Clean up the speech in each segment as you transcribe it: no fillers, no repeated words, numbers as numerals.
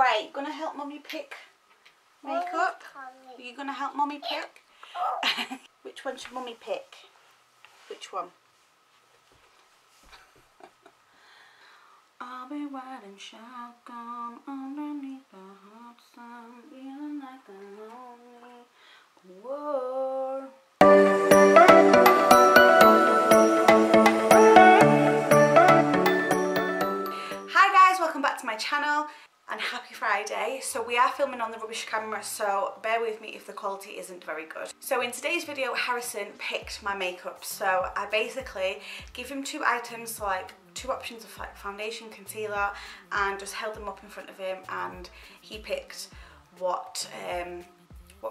Right, you gonna help Mummy pick makeup? Are you gonna help Mummy pick? Which one should Mummy pick? Which one? I'll be riding shotgun underneath the hot sun, feeling like a lonely. Whoa. Hi guys, welcome back to my channel and happy Friday. So we are filming on the rubbish camera, so bear with me if the quality isn't very good. So in today's video, Harrison picked my makeup. So I basically give him two items, so like two options of like foundation, concealer, and just held them up in front of him, and he picked what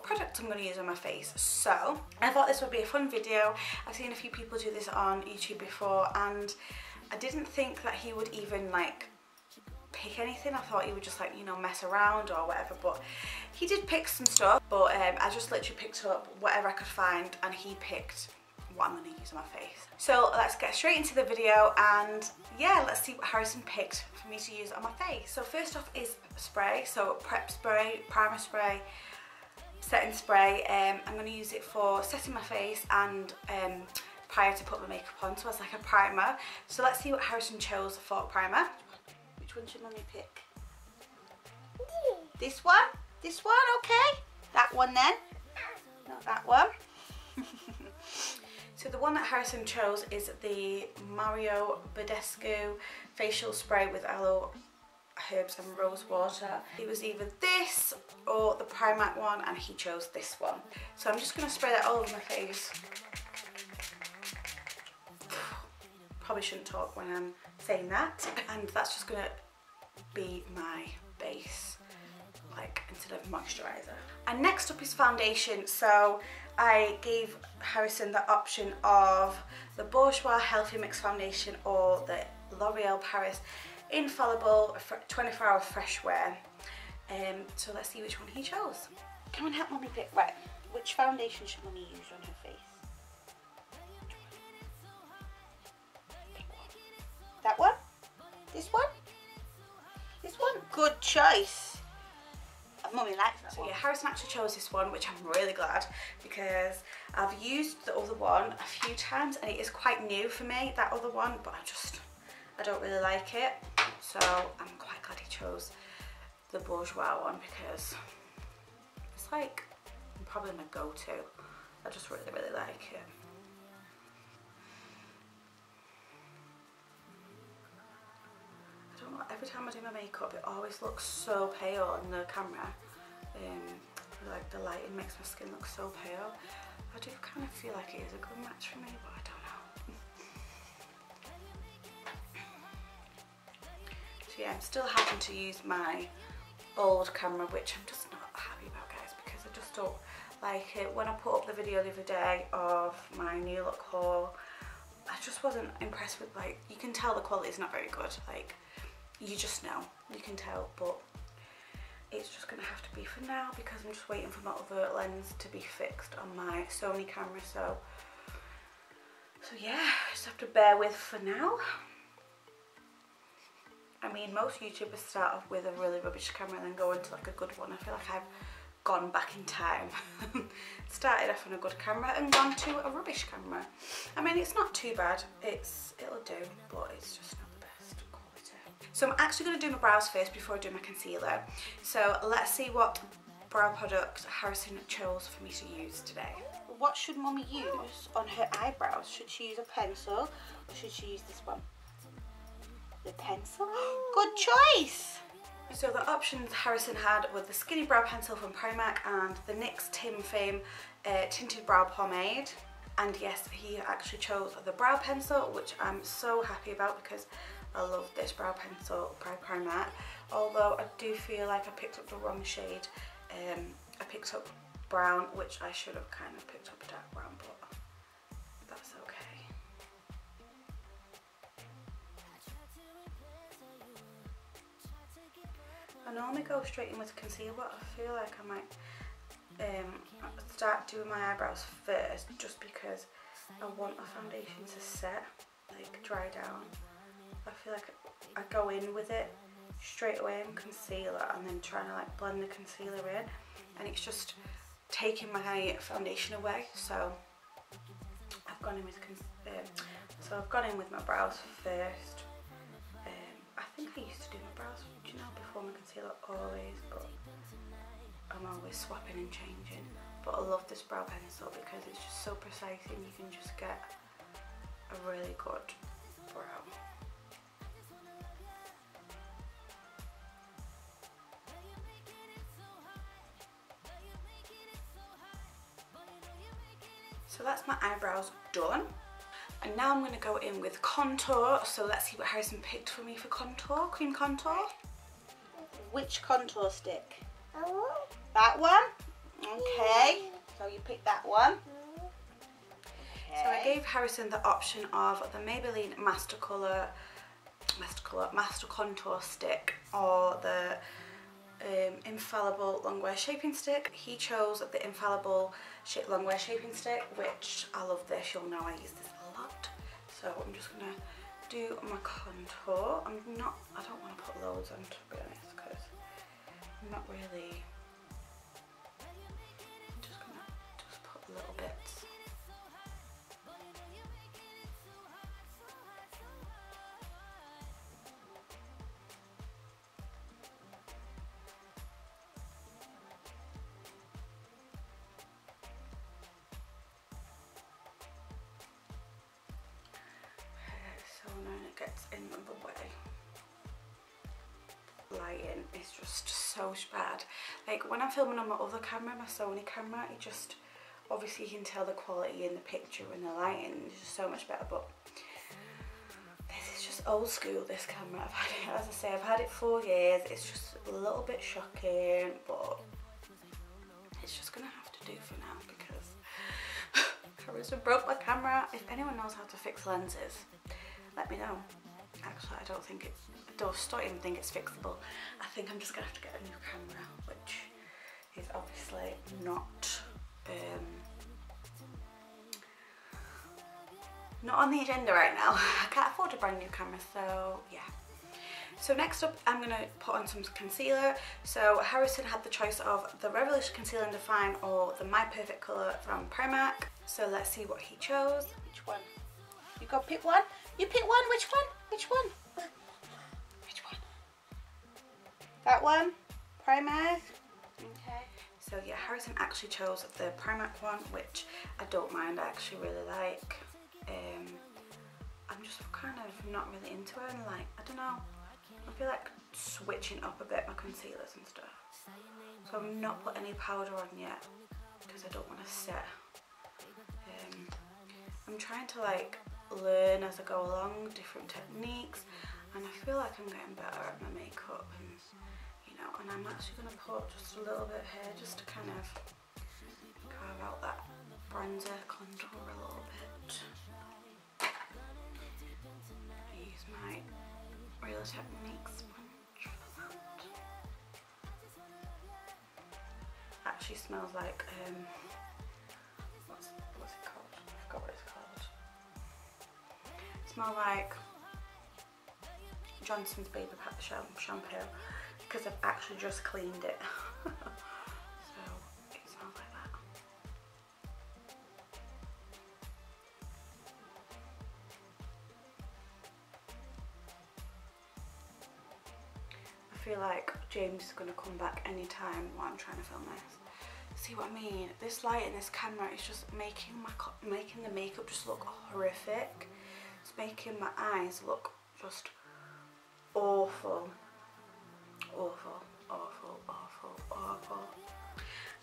product I'm going to use on my face. So I thought this would be a fun video. I've seen a few people do this on YouTube before, and I didn't think that he would even like pick anything. I thought he would just like, you know, mess around or whatever, but he did pick some stuff. But I just literally picked up whatever I could find, and he picked what I'm going to use on my face. So let's get straight into the video, and yeah, let's see what Harrison picked for me to use on my face. So first off is spray, so prep spray, primer spray, setting spray. I'm going to use it for setting my face and prior to put my makeup on, so it's like a primer. So let's see what Harrison chose for primer. Which one should Mummy pick? This one? This one, okay. That one then. Not that one. So the one that Harrison chose is the Mario Badescu facial spray with aloe, herbs and rose water. It was either this or the Primark one, and he chose this one. So I'm just going to spray that all over my face. Probably shouldn't talk when I'm saying that. And that's just going to be my base, like, instead of moisturiser. And next up is foundation. So I gave Harrison the option of the Bourjois Healthy Mix Foundation or the L'Oreal Paris Infallible 24-Hour Fresh Wear. So let's see which one he chose. Come and help Mummy pick. Right, which foundation should Mummy use on her face? That one? This one? This one? Good choice. Mummy likes that one. So yeah, Harrison actually chose this one, which I'm really glad, because I've used the other one a few times and it is quite new for me, that other one, but I don't really like it. So I'm quite glad he chose the Bourjois one, because it's like probably my go-to. I just really, really like it. Every time I do my makeup, it always looks so pale in the camera. Like the lighting makes my skin look so pale. I do kind of feel like it is a good match for me, but I don't know. So yeah, I'm still having to use my old camera, which I'm just not happy about, guys, because I just don't like it. When I put up the video the other day of my new look haul, I just wasn't impressed with, like, you can tell the quality is not very good. Like, you just know, you can tell, but it's just gonna have to be for now, because I'm just waiting for my other lens to be fixed on my Sony camera. So yeah, just have to bear with for now. I mean, most YouTubers start off with a really rubbish camera and then go into like a good one. I feel like I've gone back in time. Started off on a good camera and gone to a rubbish camera. I mean, it's not too bad, it'll do, but it's just not the best quality. So I'm actually going to do my brows first before I do my concealer. So let's see what brow product Harrison chose for me to use today. What should Mummy use on her eyebrows? Should she use a pencil or should she use this one? The pencil? Good choice! So the options Harrison had were the Skinny Brow Pencil from Primark and the NYX Tim Fame Tinted Brow Pomade. And yes, he actually chose the brow pencil, which I'm so happy about because I love this brow pencil by Primark. Although I do feel like I picked up the wrong shade. I picked up brown, which I should have kind of picked up a dark brown, but that's okay. I normally go straight in with concealer, but I feel like I might start doing my eyebrows first, just because I want my foundation to set, like dry down. I feel like I go in with it straight away in concealer and then trying to like blend the concealer in, and it's just taking my foundation away. So I've gone in with my brows first. I think I used to do my brows, do you know, before my concealer always, but I'm always swapping and changing. But I love this brow pencil because it's just so precise and you can just get a really good brow. So that's my eyebrows done. And now I'm going to go in with contour. So let's see what Harrison picked for me for contour. Cream contour. Which contour stick? That one? Okay. So you picked that one. Okay. So I gave Harrison the option of the Maybelline Master Contour Stick or the Infallible Longwear Shaping Stick. He chose the Infallible Longwear Shaping Stick, which I love this. You'll know I use this a lot. So I'm just gonna do my contour. I don't want to put loads on, to be honest, because I'm not really. I'm just gonna put little bits. Gets in the way. Lighting is just so bad. Like when I'm filming on my other camera, my Sony camera, it just, obviously you can tell the quality in the picture and the lighting is just so much better, but this is just old school, this camera. I've had it, as I say, I've had it 4 years. It's just a little bit shocking, but it's just gonna have to do for now because Harrison broke my camera. If anyone knows how to fix lenses, let me know. Actually, I don't even think it's fixable. I think I'm just gonna have to get a new camera, which is obviously not on the agenda right now. I can't afford a brand new camera, so yeah. So next up, I'm gonna put on some concealer. So Harrison had the choice of the Revolution Conceal and Define or the My Perfect Colour from Primark. So let's see what he chose. Which one? You go pick one? You pick one, which one? Which one? Which one? That one? Primark? Okay. So yeah, Harrison actually chose the Primark one, which I don't mind, I actually really like. I'm just kind of not really into it, and like, I don't know, I feel like switching up a bit my concealers and stuff. So I'm not put any powder on yet, because I don't want to set. I'm trying to like learn as I go along different techniques, and I feel like I'm getting better at my makeup, and you know, and I'm actually going to put just a little bit here just to kind of carve out that bronzer contour a little bit. I use my Real Techniques sponge for that. Actually smells like what's it called? I forgot what it's called. Smell like Johnson's Baby shampoo because I've actually just cleaned it. So it smells like that. I feel like James is going to come back anytime while I'm trying to film this. See what I mean? This light in this camera is just making the makeup just look horrific. It's making my eyes look just awful. Awful, awful, awful, awful.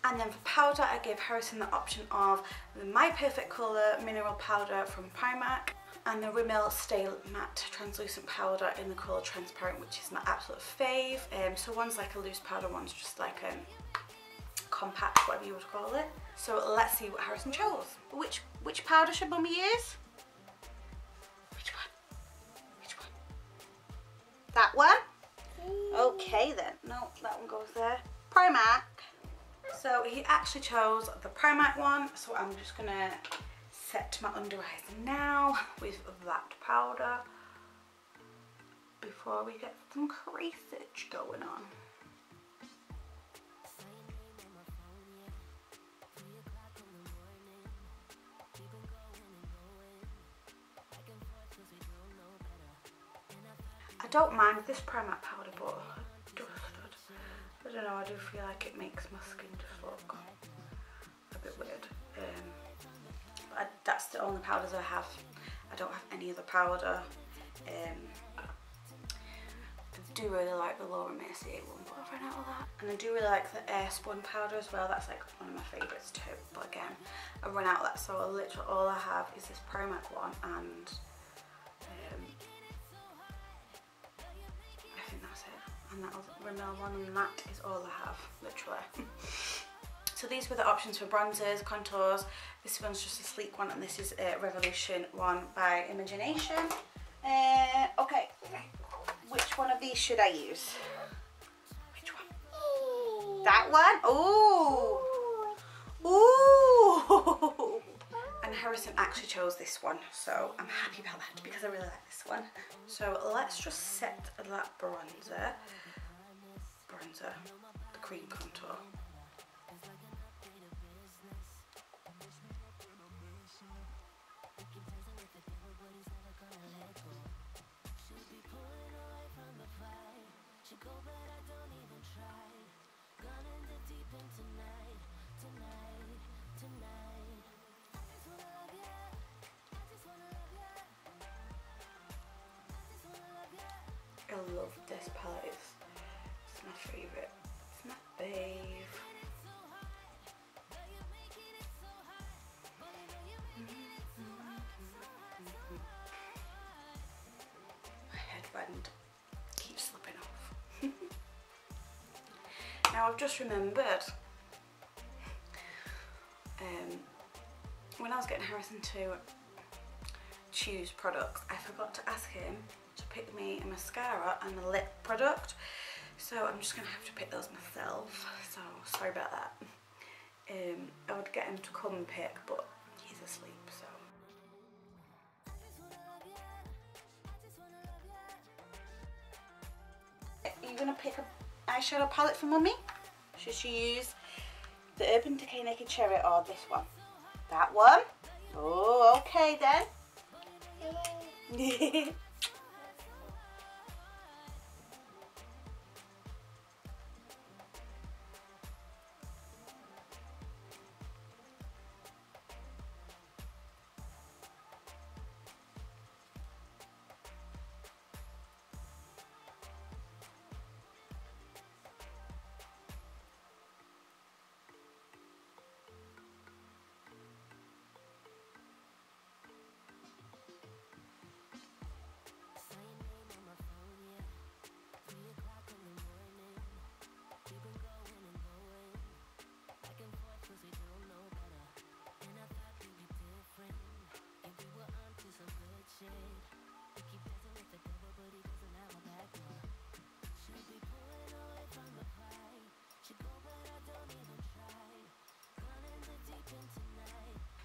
And then for powder, I gave Harrison the option of the My Perfect Colour Mineral Powder from Primark and the Rimmel Stay Matte Translucent Powder in the colour Transparent, which is my absolute fave. So one's like a loose powder, one's just like a compact, whatever you would call it. So let's see what Harrison chose. Which powder should Mummy use? Which one? Which one? That one? Okay then. No, that one goes there. Primark. So he actually chose the Primark one, so I'm just gonna set my under eyes now with that powder before we get some creasage going on. I don't mind this primer powder, but I don't know, I do feel like it makes my skin just look a bit weird. But that's the only powders I have. I don't have any other powder. I do really like the Laura Mercier one, but I've run out of that. And I do really like the Air Spun powder as well. That's like one of my favourites too. But again, I've run out of that, so literally all I have is this Primark one, and I think that's it. And that Rimmel one, and that is all I have, literally. So these were the options for bronzers, contours. This one's just a sleek one, and this is a Revolution one by Imagination. Okay, which one of these should I use? Which one? That one? Ooh! Ooh! And Harrison actually chose this one, so I'm happy about that because I really like this one. So let's just set that bronzer, the cream contour. I love this palette, it's my favourite, it's my fave. My headband keeps slipping off. Now I've just remembered, when I was getting Harrison to choose products, I forgot to ask him to pick me a mascara and a lip product, so I'm just gonna have to pick those myself, so sorry about that. I would get him to come and pick, but he's asleep, so. Are you gonna pick an eyeshadow palette for Mummy? Should she use the Urban Decay Naked Cherry or this one? That one? Oh, okay then.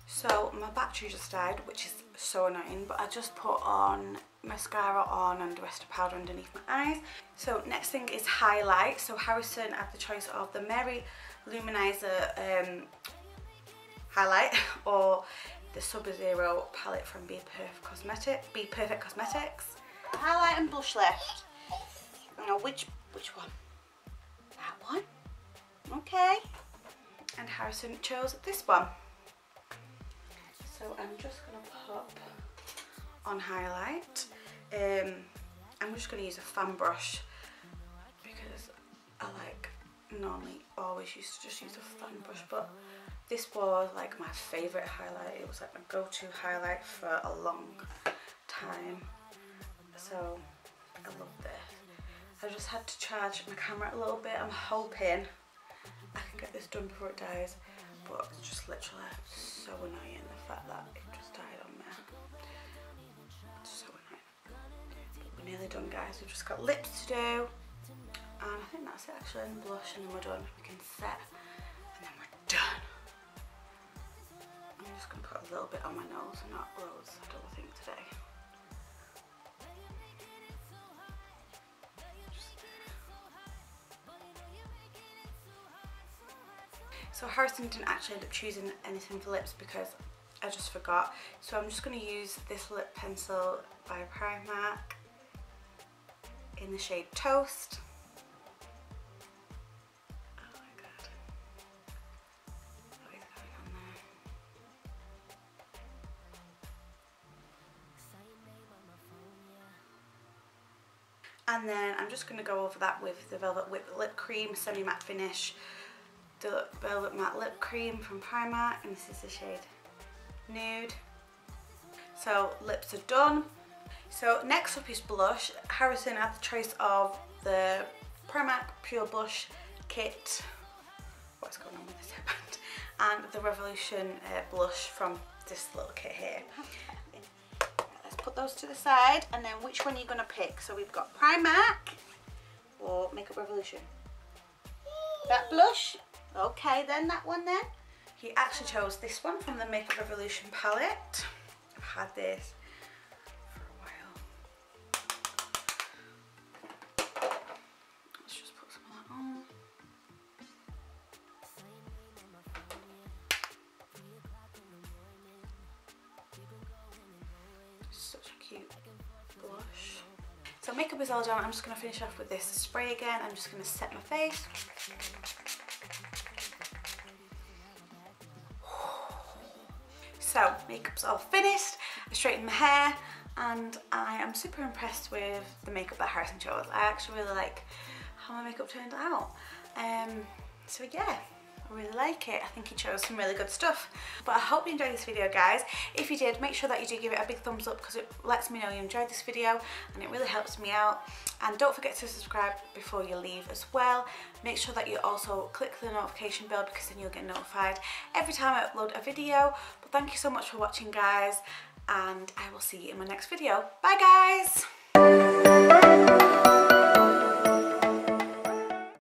So my battery just died, which is so annoying, but I just put on mascara on and the rest of powder underneath my eyes. So next thing is highlight. So Harrison had the choice of the Mary Luminizer highlight or the Sub-Zero palette from Be Perfect Cosmetics. Highlight and blush left. Now which one? That one? Okay. And Harrison chose this one. So I'm just going to pop on highlight. I'm just going to use a fan brush because I normally always used to just use a fan brush, but this was like my favourite highlight. It was like my go-to highlight for a long time. So I love this. I just had to charge my camera a little bit. I'm hoping I can get this done before it dies, but it's just literally so annoying the fact that it just died on me. It's so annoying. But we're nearly done, guys. We've just got lips to do, and I think that's it actually, and blush, and then we're done. We can set, and then we're done. I'm just going to put a little bit on my nose, and not loads, I don't think, today. So Harrison didn't actually end up choosing anything for lips because I just forgot. So I'm just going to use this lip pencil by Primark in the shade Toast. Oh my god. What is going on there? And then I'm just going to go over that with the Velvet Whip Lip Cream Semi Matte Finish. The Velvet Matte Lip Cream from Primark, and this is the shade Nude. So lips are done. So next up is blush. Harrison had the choice of the Primark Pure Blush Kit. What's going on with this headband? And the Revolution blush from this little kit here. Let's put those to the side, and then which one are you going to pick? So we've got Primark or Makeup Revolution. That blush? Okay then, that one then. He actually chose this one from the Makeup Revolution palette. I've had this for a while. Let's just put some of that on. Such a cute blush. So makeup is all done. I'm just going to finish off with this spray again. I'm just going to set my face. So makeup's all finished. I straightened my hair, and I am super impressed with the makeup that Harrison chose. I actually really like how my makeup turned out. So yeah, I really like it. I think he chose some really good stuff. But I hope you enjoyed this video, guys. If you did, make sure that you do give it a big thumbs up because it lets me know you enjoyed this video and it really helps me out. And don't forget to subscribe before you leave as well. Make sure that you also click the notification bell because then you'll get notified every time I upload a video. But thank you so much for watching, guys, and I will see you in my next video. Bye, guys!